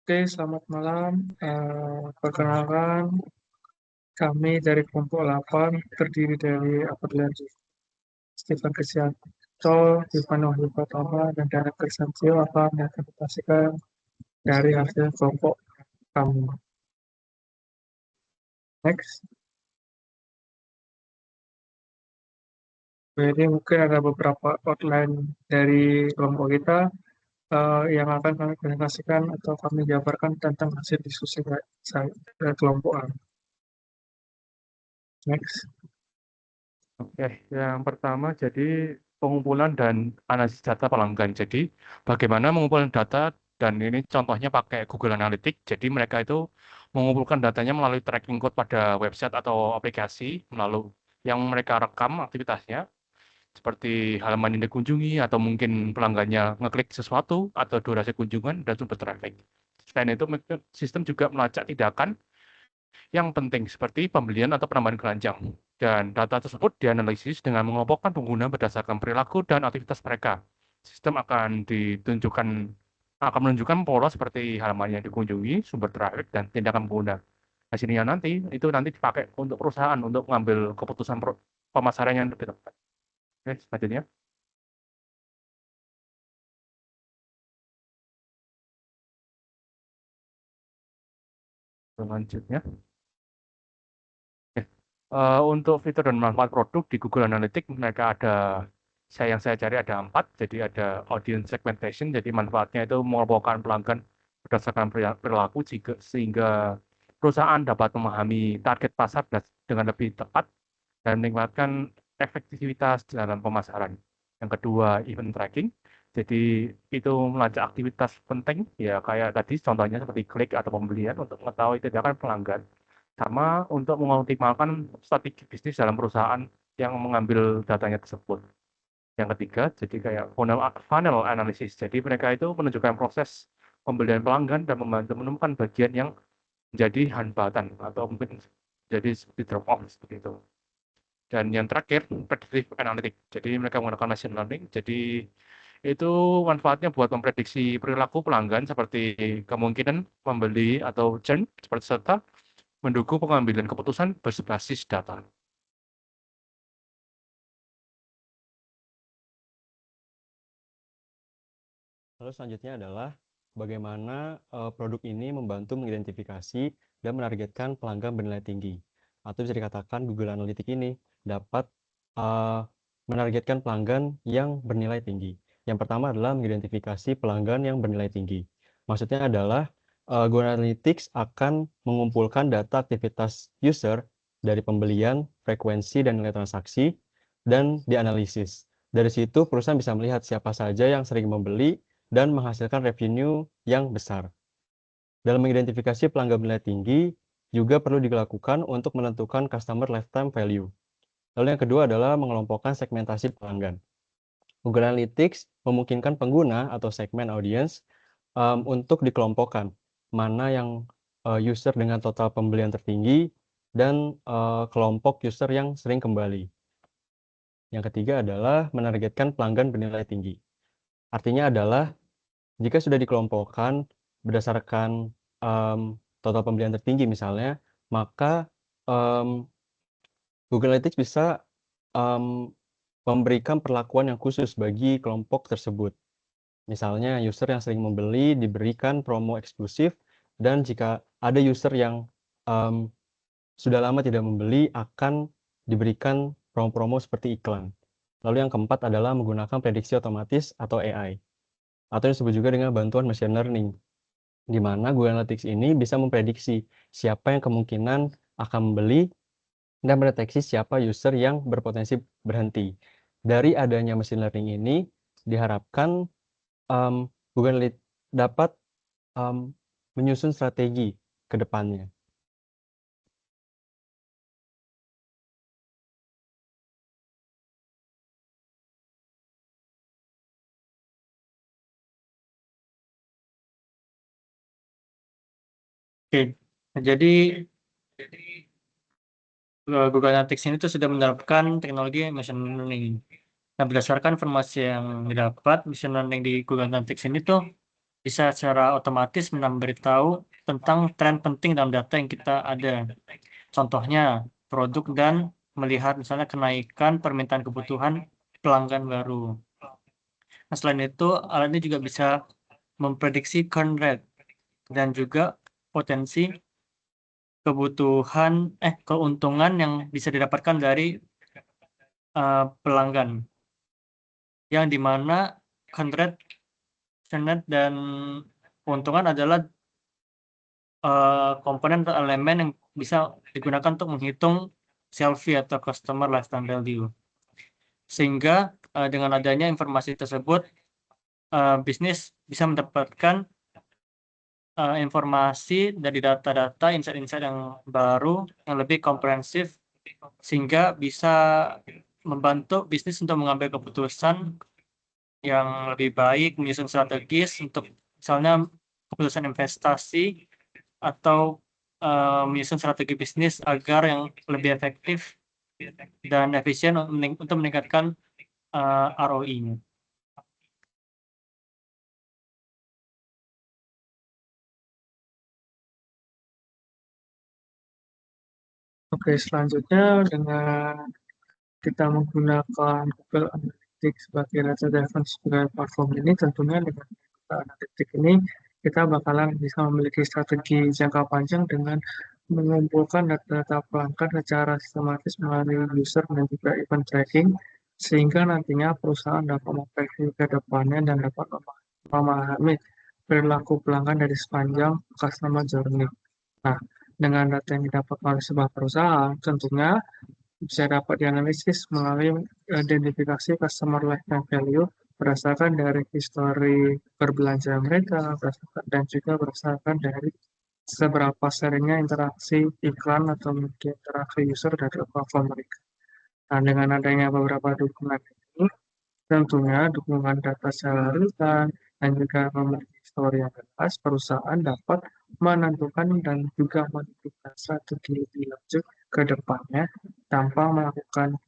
Oke, selamat malam. Perkenalkan, kami dari kelompok 8 terdiri dari Apabila Stephen Krisianto, Ivano Hipatama, dan Daniel Krisantio akan menginterpretasikan dari hasil kelompok kami. Next. Jadi mungkin ada beberapa outline dari kelompok kita yang akan kami presentasikan atau kami jabarkan tentang hasil diskusi kelompok kami. Next. Oke, yang pertama jadi pengumpulan dan analisis data pelanggan. Jadi bagaimana mengumpulkan data dan ini contohnya pakai Google Analytics. Jadi mereka itu mengumpulkan datanya melalui tracking code pada website atau aplikasi melalui yang mereka rekam aktivitasnya seperti halaman yang dikunjungi atau mungkin pelanggannya ngeklik sesuatu atau durasi kunjungan dan sumber traffic. Selain itu, sistem juga melacak tindakan yang penting seperti pembelian atau penambahan keranjang. Dan data tersebut dianalisis dengan mengelompokkan pengguna berdasarkan perilaku dan aktivitas mereka. Sistem akan menunjukkan pola seperti halaman yang dikunjungi, sumber traffic, dan tindakan pengguna. Hasilnya nanti dipakai untuk perusahaan untuk mengambil keputusan pemasaran yang lebih tepat. Oke, selanjutnya. Selanjutnya. Untuk fitur dan manfaat produk di Google Analytics mereka yang saya cari ada 4. Jadi ada audience segmentation, jadi manfaatnya itu mengelompokkan pelanggan berdasarkan perilaku sehingga perusahaan dapat memahami target pasar dengan lebih tepat dan meningkatkan efektivitas dalam pemasaran. Yang kedua, event tracking. Jadi itu melacak aktivitas penting ya kayak tadi contohnya seperti klik atau pembelian untuk mengetahui tindakan pelanggan sama untuk mengoptimalkan strategi bisnis dalam perusahaan yang mengambil datanya tersebut. Yang ketiga, jadi kayak funnel analysis. Jadi mereka itu menunjukkan proses pembelian pelanggan dan membantu menemukan bagian yang menjadi hambatan atau mungkin jadi seperti drop off seperti itu. Dan yang terakhir, predictive analytics. Jadi mereka menggunakan machine learning. Jadi itu manfaatnya buat memprediksi perilaku pelanggan seperti kemungkinan membeli atau churn seperti serta mendukung pengambilan keputusan berbasis data. Lalu selanjutnya adalah bagaimana produk ini membantu mengidentifikasi dan menargetkan pelanggan bernilai tinggi. Atau bisa dikatakan Google Analytics ini dapat menargetkan pelanggan yang bernilai tinggi. Yang pertama adalah mengidentifikasi pelanggan yang bernilai tinggi. Maksudnya adalah Google Analytics akan mengumpulkan data aktivitas user dari pembelian, frekuensi, dan nilai transaksi, dan dianalisis. Dari situ perusahaan bisa melihat siapa saja yang sering membeli dan menghasilkan revenue yang besar. Dalam mengidentifikasi pelanggan bernilai tinggi, juga perlu dilakukan untuk menentukan customer lifetime value. Lalu yang kedua adalah mengelompokkan segmentasi pelanggan. Google Analytics memungkinkan pengguna atau segmen audience untuk dikelompokkan, mana yang user dengan total pembelian tertinggi dan kelompok user yang sering kembali. Yang ketiga adalah menargetkan pelanggan bernilai tinggi. Artinya adalah jika sudah dikelompokkan berdasarkan total pembelian tertinggi misalnya, maka Google Analytics bisa memberikan perlakuan yang khusus bagi kelompok tersebut. Misalnya user yang sering membeli diberikan promo eksklusif, dan jika ada user yang sudah lama tidak membeli akan diberikan promo-promo seperti iklan. Lalu yang keempat adalah menggunakan prediksi otomatis atau AI, atau disebut juga dengan bantuan machine learning, di mana Google Analytics ini bisa memprediksi siapa yang kemungkinan akan membeli dan mendeteksi siapa user yang berpotensi berhenti. Dari adanya machine learning ini, diharapkan Google Analytics dapat menyusun strategi ke depannya. Oke, jadi Google Analytics ini tuh sudah menerapkan teknologi machine learning. Nah, berdasarkan informasi yang didapat, machine learning di Google Analytics ini tuh bisa secara otomatis memberitahu tentang tren penting dalam data yang kita ada. Contohnya, produk dan melihat misalnya kenaikan permintaan kebutuhan pelanggan baru. Nah, selain itu, alat ini juga bisa memprediksi churn rate dan juga potensi keuntungan yang bisa didapatkan dari pelanggan, yang dimana churn rate dan keuntungan adalah komponen atau elemen yang bisa digunakan untuk menghitung CLV atau Customer Lifetime Value. Sehingga dengan adanya informasi tersebut, bisnis bisa mendapatkan informasi dari data-data, insight-insight yang baru, yang lebih komprehensif, sehingga bisa membantu bisnis untuk mengambil keputusan yang lebih baik, menyusun strategis untuk misalnya keputusan investasi atau menyusun strategi bisnis agar yang lebih efektif dan efisien untuk meningkatkan ROI-nya. Oke, selanjutnya dengan kita menggunakan Google Analytics sebagai data driven sebagai platform ini, tentunya dengan Google Analytics ini kita bakalan bisa memiliki strategi jangka panjang dengan mengumpulkan data-data pelanggan secara sistematis melalui user dan juga event tracking, sehingga nantinya perusahaan dapat memprediksi ke depannya dan dapat memahami perilaku pelanggan dari sepanjang customer journey. Nah, dengan data yang didapat oleh sebuah perusahaan, tentunya bisa dapat dianalisis melalui identifikasi customer lifetime value berdasarkan dari histori berbelanja mereka, dan juga berdasarkan dari seberapa seringnya interaksi iklan atau media interaksi user dari platform mereka. Nah, dengan adanya beberapa dukungan ini, tentunya dukungan data secara real dan juga memiliki histori yang jelas, perusahaan dapat menentukan dan juga menentukan strategi lebih lanjut ke depannya tanpa melakukan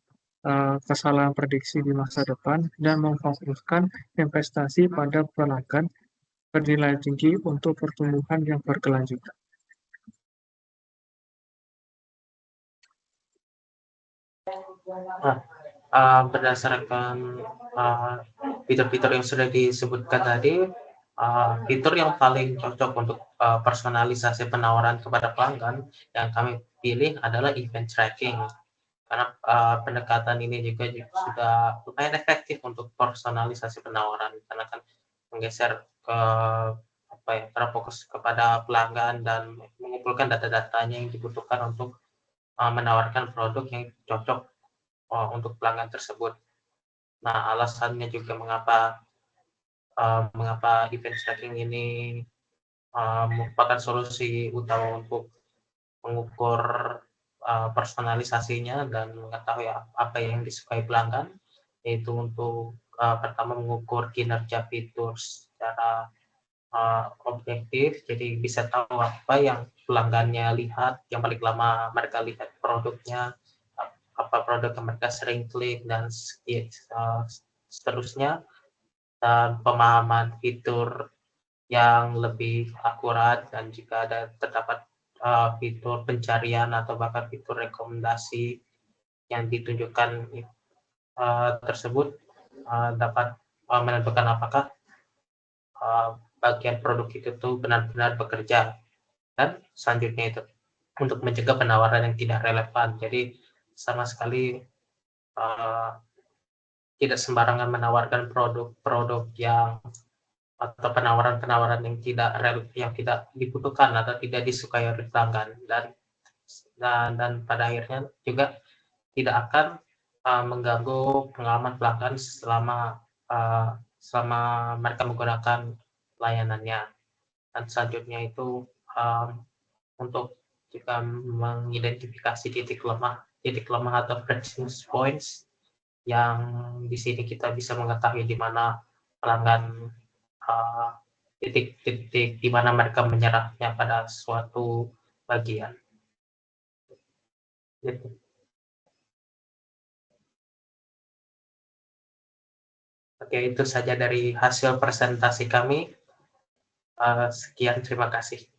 kesalahan prediksi di masa depan dan memfokuskan investasi pada pelanggan bernilai tinggi untuk pertumbuhan yang berkelanjutan. Berdasarkan fitur-fitur yang sudah disebutkan tadi, fitur yang paling cocok untuk personalisasi penawaran kepada pelanggan yang kami pilih adalah event tracking, karena pendekatan ini juga sudah lumayan efektif untuk personalisasi penawaran, karena kan menggeser ke terfokus kepada pelanggan dan mengumpulkan data-datanya yang dibutuhkan untuk menawarkan produk yang cocok untuk pelanggan tersebut. Nah, alasannya juga mengapa event tracking ini merupakan solusi utama untuk mengukur personalisasinya dan mengetahui apa yang disukai pelanggan, yaitu untuk pertama mengukur kinerja fitur secara objektif, jadi bisa tahu apa yang pelanggannya lihat, yang paling lama mereka lihat produknya, apa produk yang mereka sering klik, dan seterusnya, dan pemahaman fitur yang lebih akurat, dan jika terdapat fitur pencarian atau bahkan fitur rekomendasi yang ditunjukkan tersebut dapat menentukan apakah bagian produk itu tuh benar-benar bekerja. Dan selanjutnya itu untuk mencegah penawaran yang tidak relevan. Jadi sama sekali tidak sembarangan menawarkan produk-produk yang atau penawaran-penawaran yang tidak dibutuhkan atau tidak disukai oleh pelanggan, dan pada akhirnya juga tidak akan mengganggu pengalaman pelanggan selama mereka menggunakan layanannya. Dan selanjutnya itu untuk jika mengidentifikasi titik lemah atau friction points, yang di sini kita bisa mengetahui di mana pelanggan titik-titik di mana mereka menyerahnya pada suatu bagian. Gitu. Oke, itu saja dari hasil presentasi kami. Sekian, terima kasih.